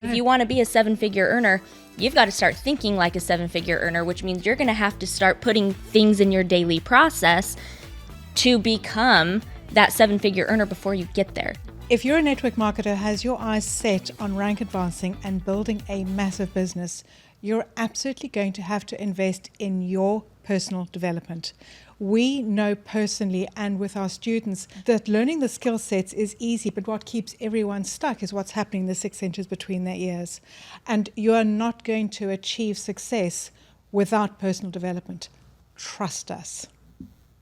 If you want to be a seven-figure earner, you've got to start thinking like a seven-figure earner, which means you're going to have to start putting things in your daily process to become that seven-figure earner before you get there. If you're a network marketer who has your eyes set on rank advancing and building a massive business, you're absolutely going to have to invest in your personal development. We know personally and with our students that learning the skill sets is easy, but what keeps everyone stuck is what's happening in the 6 inches between their ears. And you are not going to achieve success without personal development. Trust us.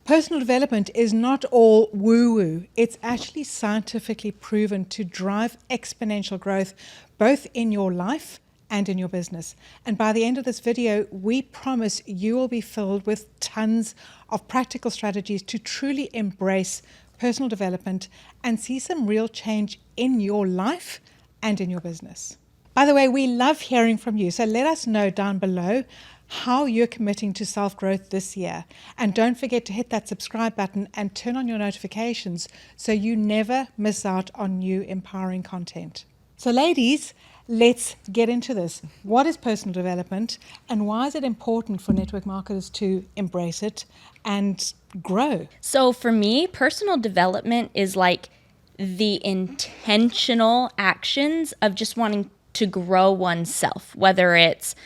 Personal development is not all woo-woo. It's actually scientifically proven to drive exponential growth, both in your life and in your business. And by the end of this video, we promise you will be filled with tons of practical strategies to truly embrace personal development and see some real change in your life and in your business. By the way, we love hearing from you. So let us know down below how you're committing to self-growth this year. And don't forget to hit that subscribe button and turn on your notifications so you never miss out on new empowering content. So ladies, let's get into this. What is personal development and why is it important for network marketers to embrace it and grow? So for me, personal development is like the intentional actions of just wanting to grow oneself, whether it's,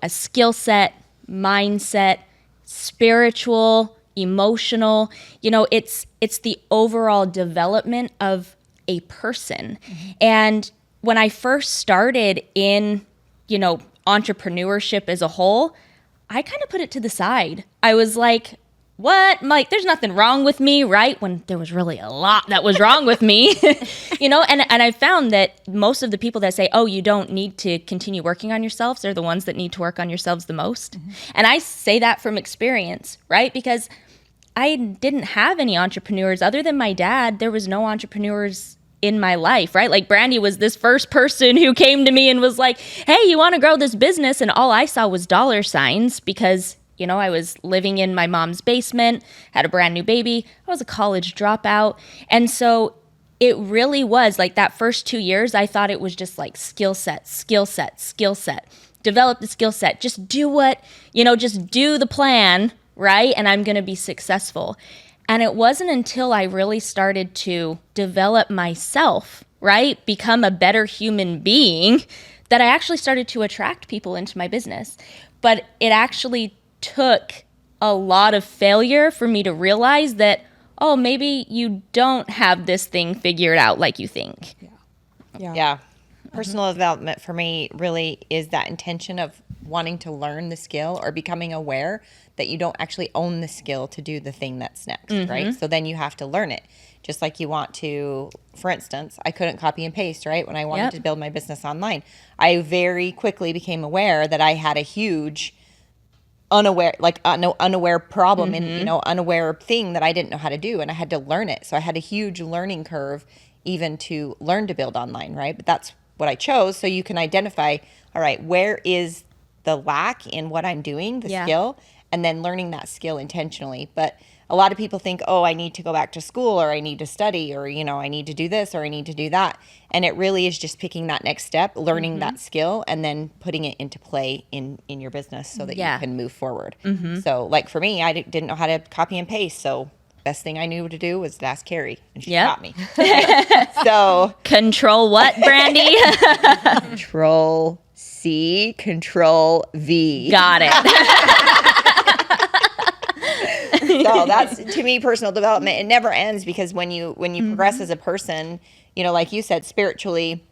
a skill set, mindset, spiritual, emotional, it's the overall development of a person. Mm-hmm. And when I first started in, entrepreneurship as a whole, I kind of put it to the side. I was like, what? Like, there's nothing wrong with me, right? When there was really a lot that was wrong with me, and I found that most of the people that say, oh, you don't need to continue working on yourselves, they're the ones that need to work on yourselves the most. Mm-hmm. And I say that from experience, right? Because I didn't have any entrepreneurs other than my dad. There was no entrepreneurs in my life, right? Like Brandy was this first person who came to me and was like, hey, you want to grow this business? And all I saw was dollar signs because, I was living in my mom's basement, had a brand new baby. I was a college dropout. And so it really was like that first 2 years, I thought it was just like skill set, develop the skill set, just do just do the plan, right? And I'm going to be successful. And it wasn't until I really started to develop myself, right, become a better human being, that I actually started to attract people into my business. But it actually took a lot of failure for me to realize that, oh, maybe you don't have this thing figured out like you think. Yeah. Personal development for me really is that intention of wanting to learn the skill or becoming aware that you don't actually own the skill to do the thing that's next, mm-hmm. right? So then you have to learn it. Just like you want to, for instance, I couldn't copy and paste, right? When I wanted to build my business online, I very quickly became aware that I had a huge unaware problem mm-hmm. and, unaware thing that I didn't know how to do. And I had to learn it. So I had a huge learning curve even to learn to build online, right? But that's what I chose. So you can identify, all right, where is the lack in what I'm doing, the skill, and then learning that skill intentionally. But a lot of people think, oh, I need to go back to school or I need to study or, I need to do this or I need to do that. And it really is just picking that next step, learning mm-hmm. that skill, and then putting it into play in your business so that you can move forward. Mm-hmm. So like for me, I didn't know how to copy and paste. So best thing I knew to do was to ask Carrie, and she taught me. So control what, Brandy? Control C, Control V. Got it. So that's, to me, personal development. It never ends because when you mm-hmm. progress as a person, like you said, spiritually,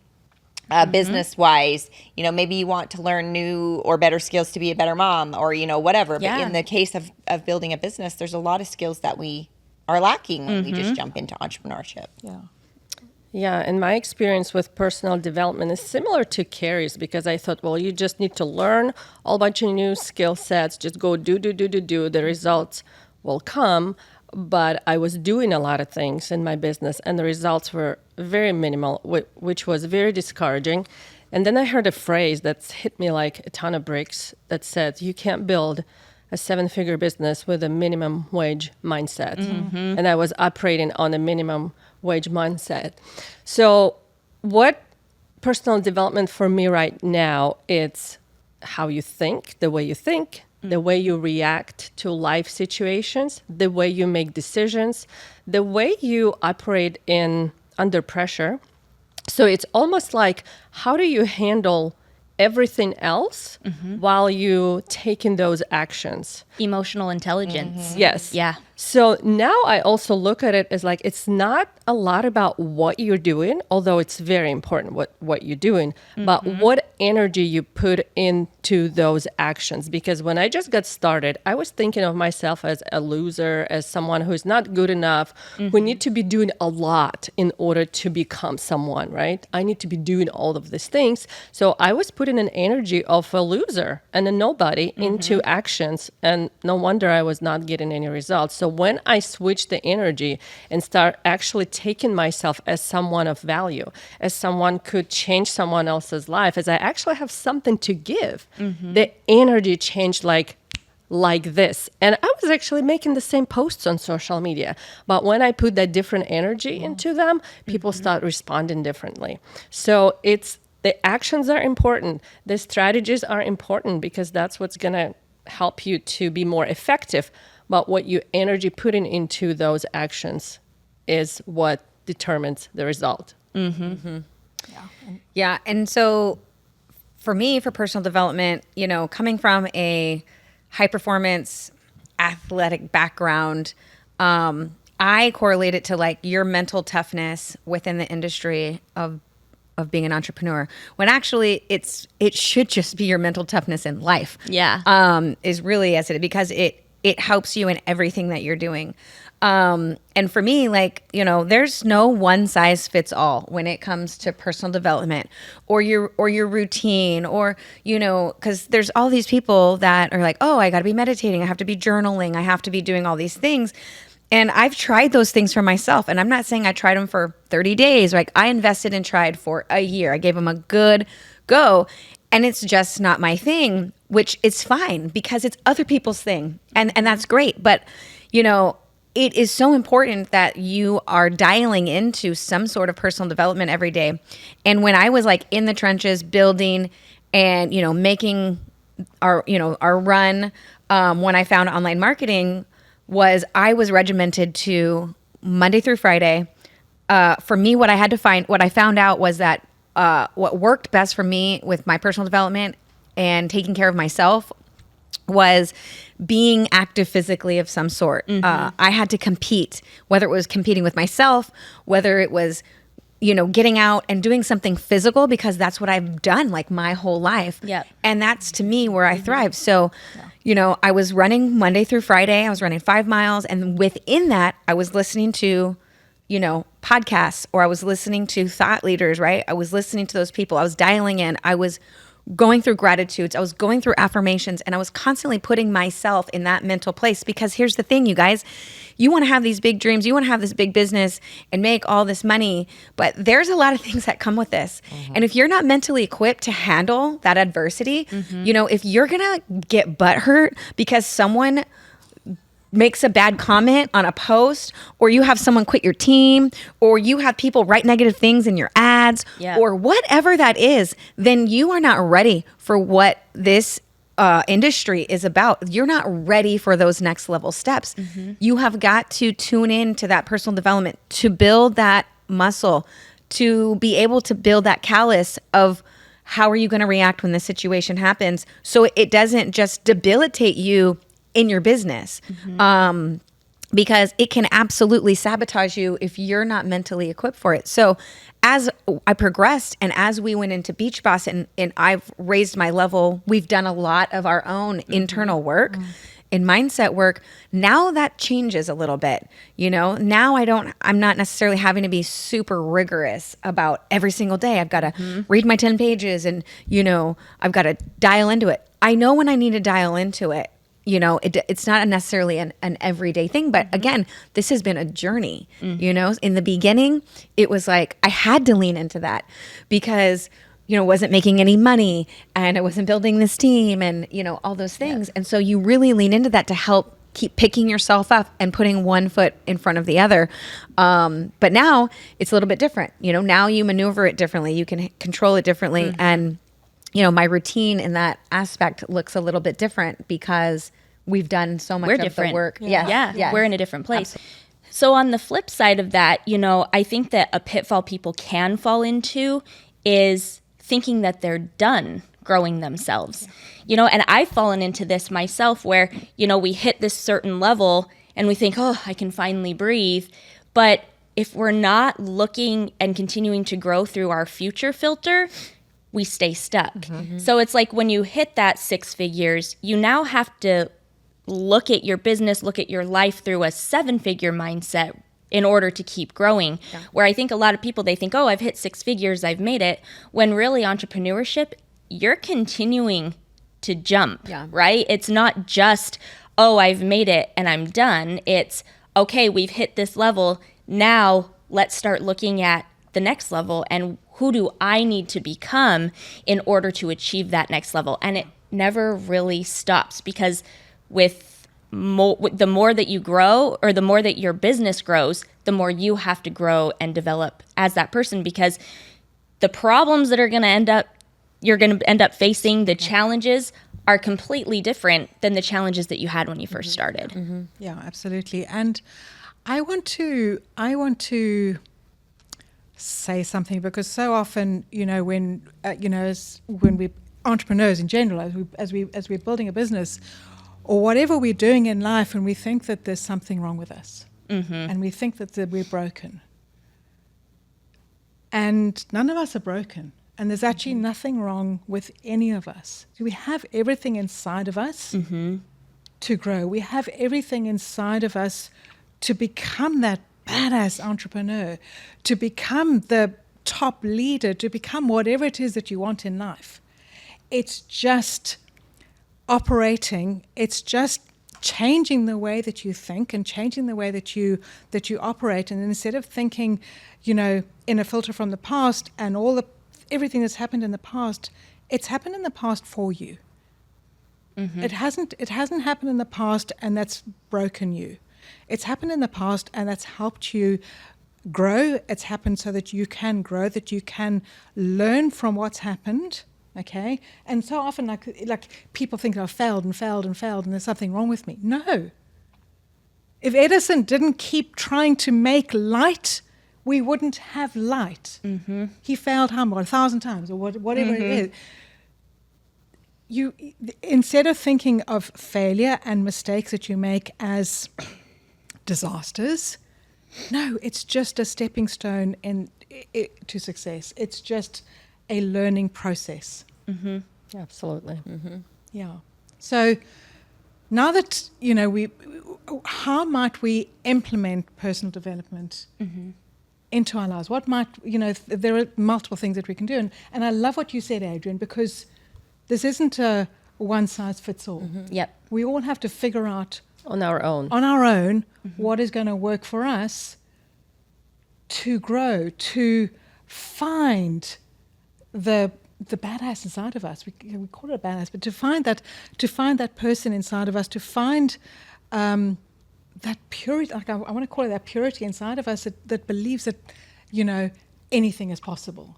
mm-hmm. business-wise, maybe you want to learn new or better skills to be a better mom or, whatever. But in the case of building a business, there's a lot of skills that we are lacking when mm-hmm. we just jump into entrepreneurship. Yeah, and my experience with personal development is similar to Carrie's because I thought, well, you just need to learn a whole bunch of new skill sets, just go do, the results will come. But I was doing a lot of things in my business and the results were very minimal, which was very discouraging. And then I heard a phrase that's hit me like a ton of bricks that said, you can't build a 7-figure business with a minimum wage mindset. Mm-hmm. And I was operating on a minimum wage mindset. So what personal development for me right now, it's how you think, the way you think, the way you react to life situations, the way you make decisions, the way you operate in under pressure. So it's almost like, how do you handle everything else while you taking those actions? Emotional intelligence. Yes. Yeah. So now I also look at it as like, it's not a lot about what you're doing, although it's very important what you're doing, but what energy you put into those actions. Because when I just got started, I was thinking of myself as a loser, as someone who's not good enough, who need to be doing a lot in order to become someone, right? I need to be doing all of these things. So I was putting an energy of a loser and a nobody into actions, and no wonder I was not getting any results. So when I switch the energy and start actually taking myself as someone of value, as someone could change someone else's life, as I actually have something to give, the energy changed like this. And I was actually making the same posts on social media, but when I put that different energy into them, people start responding differently. So the actions are important. The strategies are important, because that's what's going to help you to be more effective. But what you energy putting into those actions is what determines the result. Yeah. And so for me, for personal development, coming from a high performance athletic background, I correlate it to like your mental toughness within the industry of being an entrepreneur, when actually it should just be your mental toughness in life. Yeah. Is really as it, because it helps you in everything that you're doing. And for me, like, there's no one size fits all when it comes to personal development or your routine, or, cause there's all these people that are like, oh, I gotta be meditating. I have to be journaling. I have to be doing all these things. And I've tried those things for myself. And I'm not saying I tried them for 30 days. Like, I invested and tried for a year. I gave them a good go. And it's just not my thing, which is fine, because it's other people's thing. And that's great. But, it is so important that you are dialing into some sort of personal development every day. And when I was like in the trenches building and, making our run, when I found online marketing, I was regimented to Monday through Friday. For me, what I found out was that what worked best for me with my personal development and taking care of myself was being active physically of some sort. I had to compete, whether it was competing with myself, whether it was, getting out and doing something physical, because that's what I've done like my whole life. Yep. And that's to me where I thrive. So, I was running Monday through Friday. I was running 5 miles. And within that, I was listening to, podcasts, or I was listening to thought leaders, right? I was listening to those people. I was dialing in. I was going through gratitudes. I was going through affirmations, and I was constantly putting myself in that mental place. Because here's the thing, you guys, you want to have these big dreams, you want to have this big business and make all this money, but there's a lot of things that come with this. And if you're not mentally equipped to handle that adversity, if you're going to get butthurt because someone makes a bad comment on a post, or you have someone quit your team, or you have people write negative things in your ads, or whatever that is, then you are not ready for what this industry is about. You're not ready for those next level steps. You have got to tune in to that personal development to build that muscle, to be able to build that callus of how are you going to react when the situation happens, so it doesn't just debilitate you in your business, because it can absolutely sabotage you if you're not mentally equipped for it. So as I progressed and as we went into Beach Boss and I've raised my level, we've done a lot of our own internal work and mindset work. Now that changes a little bit. Now I'm not necessarily having to be super rigorous about every single day. I've got to read my 10 pages and, I've got to dial into it. I know when I need to dial into it. It's not necessarily an everyday thing, but again, this has been a journey. In the beginning, it was like I had to lean into that because, wasn't making any money and I wasn't building this team and, all those things. And so you really lean into that to help keep picking yourself up and putting one foot in front of the other. But now it's a little bit different. Now you maneuver it differently. You can control it differently. And, my routine in that aspect looks a little bit different because we've done so much We're of different. the work. Yeah, we're in a different place. So on the flip side of that, I think that a pitfall people can fall into is thinking that they're done growing themselves. And I've fallen into this myself where, we hit this certain level and we think, oh, I can finally breathe. But if we're not looking and continuing to grow through our future filter, we stay stuck. So it's like when you hit that 6 figures, you now have to look at your business, look at your life through a 7-figure mindset in order to keep growing. Yeah. Where I think a lot of people, they think, oh, I've hit 6 figures, I've made it. When really entrepreneurship, you're continuing to jump, right? It's not just, oh, I've made it and I'm done. It's, okay, we've hit this level. Now let's start looking at the next level and who do I need to become in order to achieve that next level? And it never really stops because with the more that you grow or the more that your business grows, the more you have to grow and develop as that person because the problems that you're going to end up facing, the challenges are completely different than the challenges that you had when you first started. Yeah, absolutely. And I want to say something because so often, when we entrepreneurs in general, as we're building a business or whatever we're doing in life, and we think that there's something wrong with us, and we think that we're broken, and none of us are broken, and there's actually nothing wrong with any of us. We have everything inside of us to grow. We have everything inside of us to become that badass entrepreneur, to become the top leader, to become whatever it is that you want in life. It's just operating, it's just changing the way that you think and changing the way that you operate. And instead of thinking, in a filter from the past and everything that's happened in the past, it's happened in the past for you. It hasn't happened in the past and that's broken you. It's happened in the past and that's helped you grow. It's happened so that you can grow, that you can learn from what's happened. Okay? And so often like people think I've failed and there's something wrong with me. No. If Edison didn't keep trying to make light, we wouldn't have light. He failed 1,000 times or whatever it is. You, instead of thinking of failure and mistakes that you make as disasters, no, it's just a stepping stone to success. It's just a learning process. Absolutely. Yeah. So now that, how might we implement personal development into our lives? What might, there are multiple things that we can do. And I love what you said, Adrian, because this isn't a one size fits all. Yep. We all have to figure out On our own. what is going to work for us to grow, to find the badass inside of us. We call it a badass, but to find that person inside of us, to find that purity, like I want to call it that purity inside of us that believes that, anything is possible,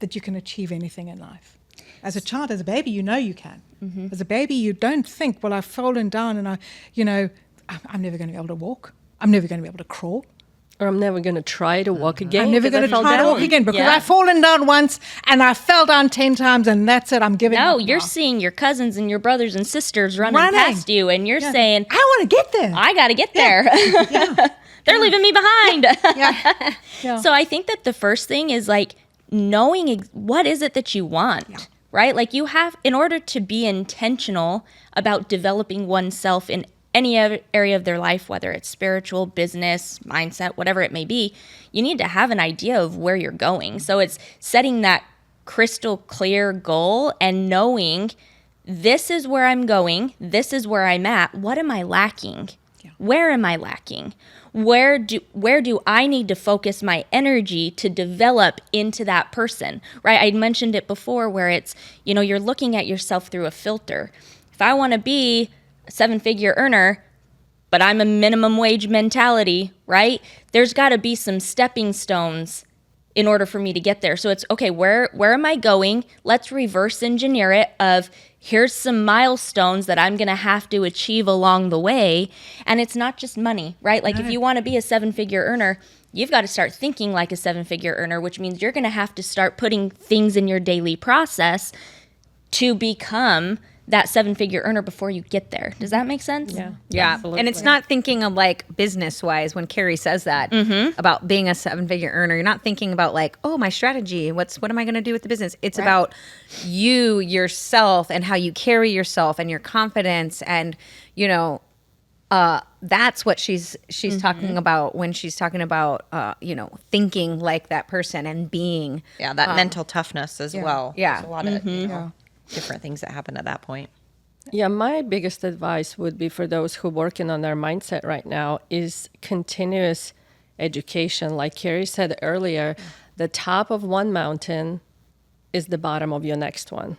that you can achieve anything in life. As a child, as a baby, you can. As a baby, you don't think, well, I've fallen down and I'm never going to be able to walk. I'm never going to be able to crawl. Or I'm never going to try to walk again. I'm never going to because I try fell to walk down. again because Yeah. I've fallen down once and I fell down 10 times and that's it. I'm giving up. No, you're now. seeing your cousins and your brothers and sisters running Running. past you, and you're saying, I want to get there. I got to get there. Yeah. They're leaving me behind. Yeah. Yeah. So I think that the first thing is like knowing what is it that you want, right? Like you have, in order to be intentional about developing oneself in any other area of their life, whether it's spiritual, business, mindset, whatever it may be, you need to have an idea of where you're going. So it's setting that crystal clear goal and knowing this is where I'm going, this is where I'm at, what am I lacking? Yeah. Where am I lacking? Where do I need to focus my energy to develop into that person, right? I mentioned it before where it's, you're looking at yourself through a filter. If I want to be a 7-figure earner, but I'm a minimum wage mentality, right? There's got to be some stepping stones in order for me to get there. So it's okay, where am I going? Let's reverse engineer it of here's some milestones that I'm going to have to achieve along the way. And it's not just money, right? Like if you want to be a 7-figure earner, you've got to start thinking like a 7-figure earner, which means you're going to have to start putting things in your daily process to become that 7-figure earner before you get there. Does that make sense? Yeah. Absolutely. And it's not thinking of like business wise when Carrie says that about being a 7-figure earner. You're not thinking about like, oh, my strategy. What am I going to do with the business? It's about you, yourself, and how you carry yourself and your confidence. And, you know, that's what she's talking about when she's talking about, you know, thinking like that person and being. Yeah, that mental toughness as well. Yeah. There's a lot of different things that happen at that point. Yeah, my biggest advice would be for those who are working on their mindset right now is continuous education. Like Carrie said earlier, the top of one mountain is the bottom of your next one.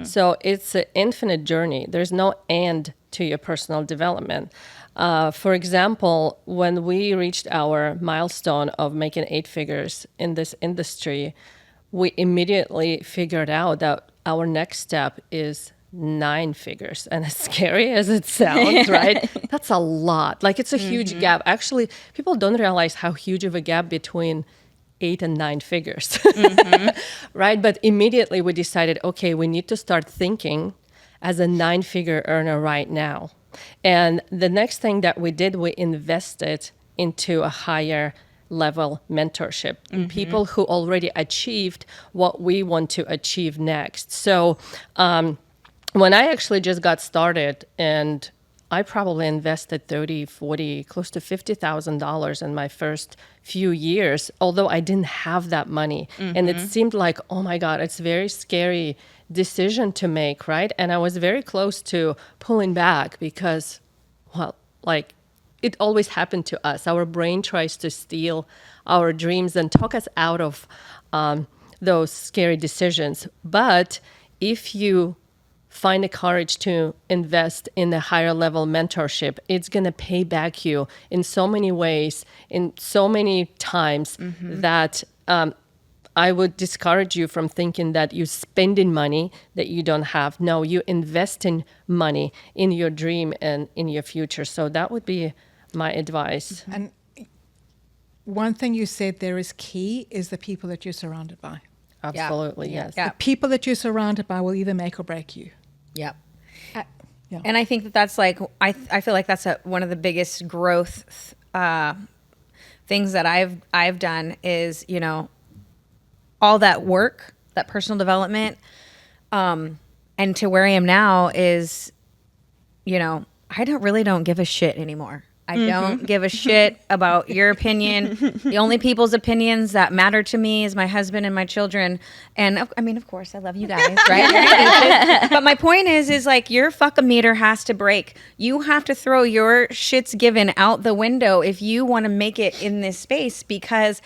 So it's an infinite journey. There's no end to your personal development. For example, when we reached our milestone of making 8 figures in this industry, we immediately figured out that our next step is 9 figures. And as scary as it sounds, right? That's a lot. Like it's a huge gap. Actually, people don't realize how huge of a gap between 8 and 9 figures, right? But immediately we decided, okay, we need to start thinking as a 9-figure earner right now. And the next thing that we did, we invested into a higher level mentorship, people who already achieved what we want to achieve next. So when I actually just got started, and I probably invested 30, 40, close to $50,000 in my first few years, although I didn't have that money. And it seemed like, oh my God, it's a very scary decision to make, right? And I was very close to pulling back because, well, like, it always happened to us. Our brain tries to steal our dreams and talk us out of those scary decisions. But if you find the courage to invest in the higher level mentorship, it's going to pay back you in so many ways, in so many times that I would discourage you from thinking that you're spending money that you don't have. No, you invest in money in your dream and in your future. So that would be my advice. And one thing you said there is key is the people that you're surrounded by. Absolutely, yes. Yeah. The people that you're surrounded by will either make or break you. Yep. Yeah. And I think that that's like, I feel like that's one of the biggest growth things that I've done is, you know, all that work, that personal development, and to where I am now is, you know, I don't give a shit anymore. I don't give a shit about your opinion. The only people's opinions that matter to me is my husband and my children. And I mean, of course, I love you guys, right? But my point is like your fuck-a-meter has to break. You have to throw your shits given out the window if you want to make it in this space, because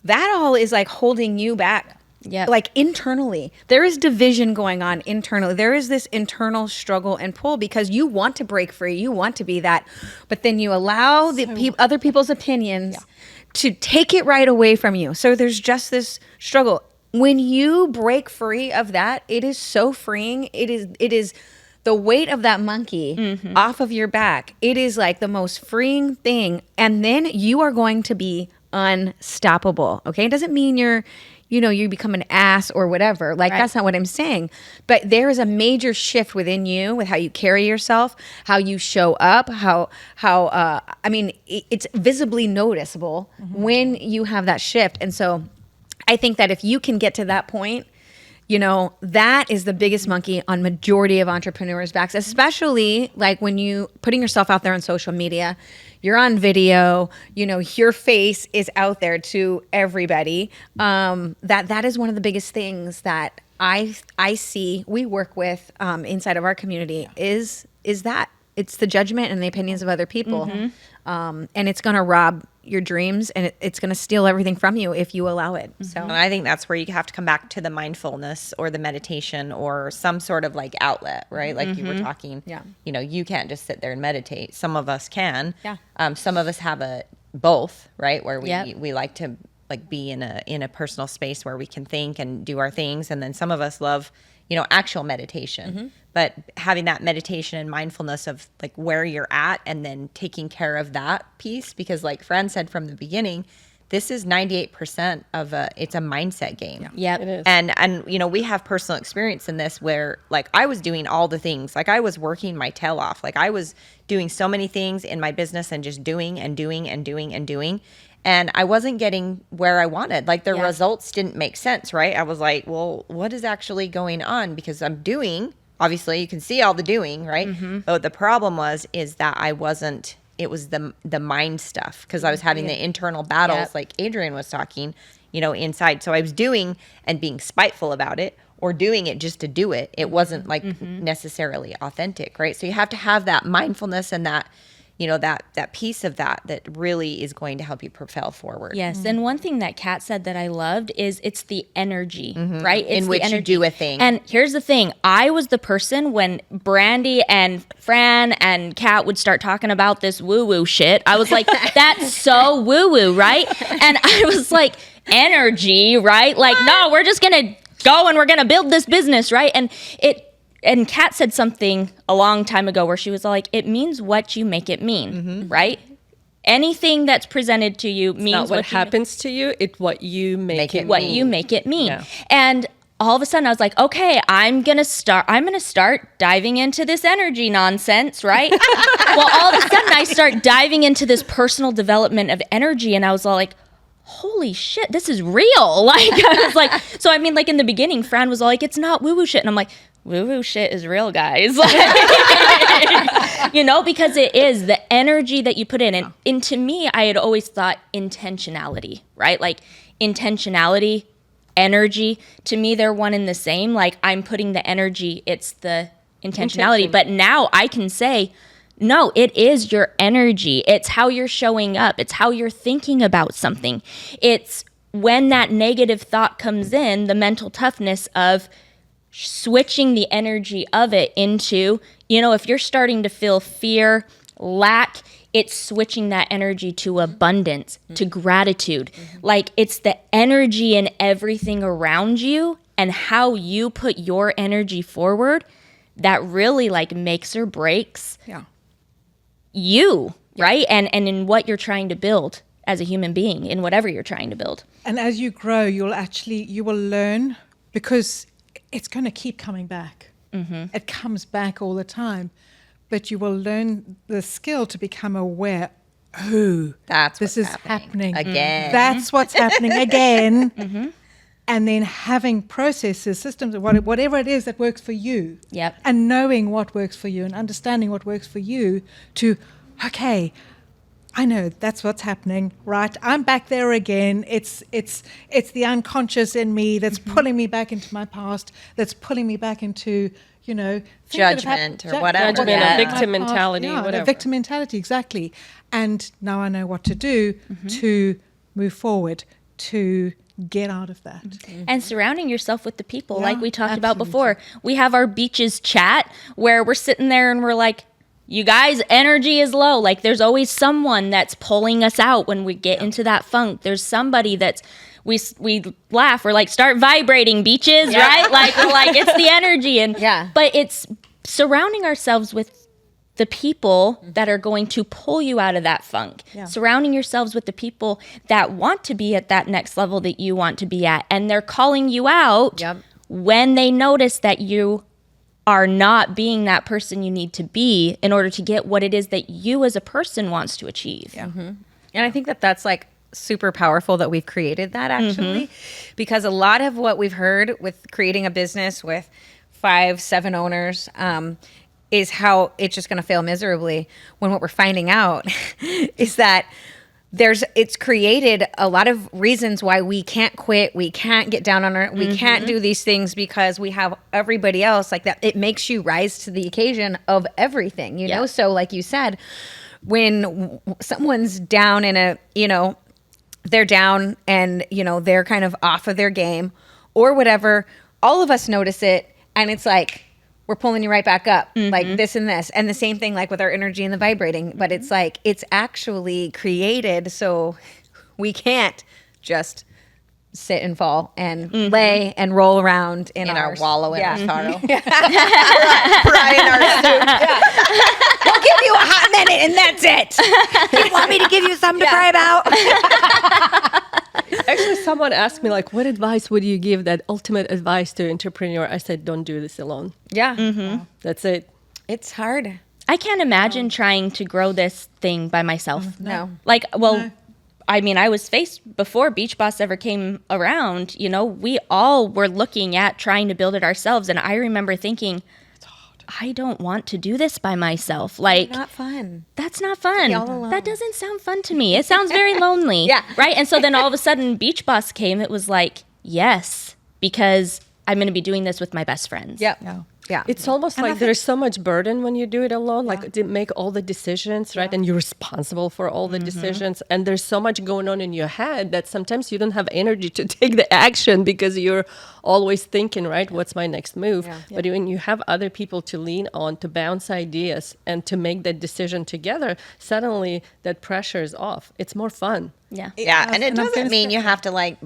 that all is like holding you back. Yeah. Like internally, there is division going on internally. There is this internal struggle and pull because you want to break free. You want to be that. But then you allow the other people's opinions to take it right away from you. So there's just this struggle. When you break free of that, it is so freeing. It is the weight of that monkey off of your back. It is like the most freeing thing. And then you are going to be unstoppable. Okay. It doesn't mean you become an ass or whatever. Like, that's not what I'm saying. But there is a major shift within you with how you carry yourself, how you show up, it's visibly noticeable when you have that shift. And so I think that if you can get to that point, you know, that is the biggest monkey on majority of entrepreneurs' backs, especially like when you putting yourself out there on social media, you're on video, you know, your face is out there to everybody. That is one of the biggest things that I see we work with inside of our community is that it's the judgment and the opinions of other people. And it's going to rob your dreams, and it's going to steal everything from you if you allow it. So And I think that's where you have to come back to the mindfulness or the meditation or some sort of like outlet, right? Like you were talking, Yeah. you know, you can't just sit there and meditate. Some of us can. Yeah. Some of us have both, right? Where Yep. we like to like be in a personal space where we can think and do our things. And then some of us love, you know, actual meditation. But having that meditation and mindfulness of like where you're at and then taking care of that piece, because like Fran said from the beginning, this is 98% of it's a mindset game. Yep. It is. And you know, we have personal experience in this where like I was doing all the things, like I was working my tail off. Like I was doing so many things in my business and just doing and doing and doing and doing. And I wasn't getting where I wanted. Like the results didn't make sense, right? I was like, well, what is actually going on? Because I'm doing, obviously you can see all the doing, right? But the problem is that I wasn't, it was the mind stuff, because I was having the internal battles like Adrienne was talking, you know, inside. So I was doing and being spiteful about it, or doing it just to do it. It wasn't like necessarily authentic, right? So you have to have that mindfulness and that, you know, that piece of that really is going to help you propel forward. Yes, and one thing that Kat said that I loved is it's the energy, right? It's In which the you energy. do a thing. And here's the thing. I was the person when Brandy and Fran and Kat would start talking about this woo-woo shit. I was like, that's so woo-woo, right? And I was like, energy, right? Like, no, we're just going to go and we're going to build this business, right? And Kat said something a long time ago where she was like, it means what you make it mean, right? Anything that's presented to you means Not what you happens to you, it's what you make it what mean. you make it mean. Yeah. And all of a sudden I was like, okay, I'm going to start diving into this energy nonsense, right? Well, all of a sudden I start diving into this personal development of energy, and I was all like, holy shit, this is real. Like, I was like, so I mean, like in the beginning, Fran was all like, it's not woo-woo shit. And I'm like, woo-woo shit is real, guys. You know, because it is the energy that you put in. And to me, I had always thought intentionality, right? Like intentionality, energy, to me, they're one and the same. Like I'm putting the energy, it's the intentionality. Intention. But now I can say, no, it is your energy. It's how you're showing up. It's how you're thinking about something. It's when that negative thought comes in, the mental toughness of switching the energy of it into, you know, if you're starting to feel fear, lack, it's switching that energy to abundance, to gratitude. Like it's the energy in everything around you and how you put your energy forward that really like makes or breaks you, right? And in what you're trying to build as a human being, in whatever you're trying to build. And as you grow, you will learn, because it's going to keep coming back. It comes back all the time, but you will learn the skill to become aware. Oh, That's this what's is happening again. That's what's happening again. And then having processes, systems, whatever it is that works for you. Yep. And knowing what works for you and understanding what works for you to, okay, I know that's what's happening, right? I'm back there again. It's the unconscious in me that's pulling me back into my past, that's pulling me back into, you know, things that have Judgment happened- or whatever. Judgment, Yeah. victim my past, mentality, the whatever. victim mentality, exactly. And now I know what to do to move forward, to get out of that. And surrounding yourself with the people, Yeah, like we talked about absolutely. before. We have our beaches chat where we're sitting there and we're like, you guys, energy is low. Like there's always someone that's pulling us out when we get into that funk. There's somebody that's, we laugh. We're like, start vibrating, beaches, right? Like, we're like, it's the energy. And but it's surrounding ourselves with the people that are going to pull you out of that funk. Surrounding yourselves with the people that want to be at that next level that you want to be at. And they're calling you out when they notice that you are not being that person you need to be in order to get what it is that you as a person wants to achieve. And I think that that's like super powerful that we've created that actually, because a lot of what we've heard with creating a business with 5-7 owners is how it's just going to fail miserably, when what we're finding out is that it's created a lot of reasons why we can't quit, we can't get down on our, we can't do these things, because we have everybody else like that. It makes you rise to the occasion of everything, you know? So like you said, when someone's down in a, they're down and, they're kind of off of their game or whatever, all of us notice it. And it's like, we're pulling you right back up, like this and this. And the same thing, like with our energy and the vibrating. But it's like, it's actually created so we can't just sit and fall and lay and roll around in our wallow in our sorrow. We'll give you a hot minute and that's it. You want me to give you something to cry about? Actually, someone asked me, like, what advice would you give, that ultimate advice to entrepreneur? I said, don't do this alone. Yeah. That's it. It's hard. I can't imagine trying to grow this thing by myself. No. Like, well, I mean, I was faced before Beach Boss ever came around, we all were looking at trying to build it ourselves. And I remember thinking, I don't want to do this by myself. Like, Not fun. that's not fun. Be all alone. That doesn't sound fun to me. It sounds very lonely. Yeah. Right. And so then all of a sudden Beach Boss came. It was like, yes, because I'm going to be doing this with my best friends. Yep. Yeah. Yeah. It's almost like there's so much burden when you do it alone, like to make all the decisions, right? And you're responsible for all the decisions. And there's so much going on in your head that sometimes you don't have energy to take the action because you're always thinking, right? What's my next move? Yeah. But when you have other people to lean on, to bounce ideas and to make that decision together, suddenly that pressure is off. It's more fun. Yeah. Yeah, and it And I'm doesn't gonna mean say- you have to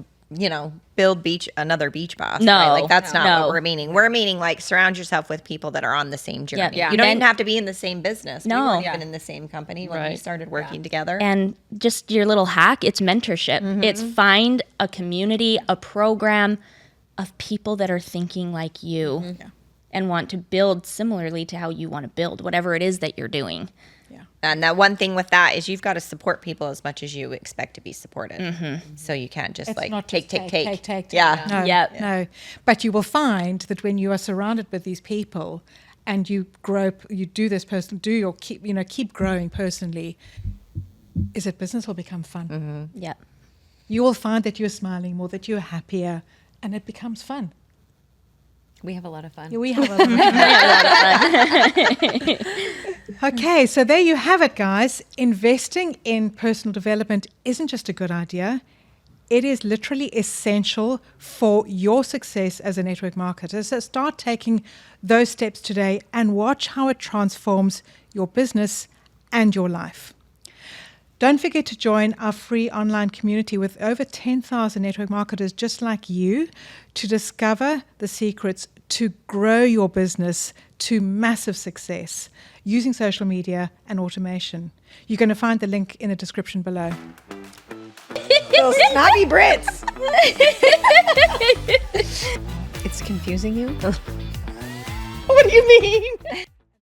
build another beach boss. No. right? Like that's not No. what we're meaning. We're meaning like surround yourself with people that are on the same journey. Yeah. You don't Then- even have to be in the same business. We No. weren't Yeah. even in the same company when we Right. started working together. And just your little hack, it's mentorship. It's find a community, a program of people that are thinking like you and want to build similarly to how you want to build, whatever it is that you're doing. And that one thing with that is you've got to support people as much as you expect to be supported. So you can't just It's like not take. just Yeah. No, Yep. no. But you will find that when you are surrounded with these people and you grow, you do this person, keep growing personally, is that business will become fun. Yeah. You will find that you're smiling more, that you're happier, and it becomes fun. We have a lot of fun. Yeah, we have a lot of Okay, so there you have it, guys. Investing in personal development isn't just a good idea. It is literally essential for your success as a network marketer. So start taking those steps today and watch how it transforms your business and your life. Don't forget to join our free online community with over 10,000 network marketers just like you to discover the secrets to grow your business to massive success using social media and automation. You're going to find the link in the description below. Those snobby Brits. It's confusing you? What do you mean?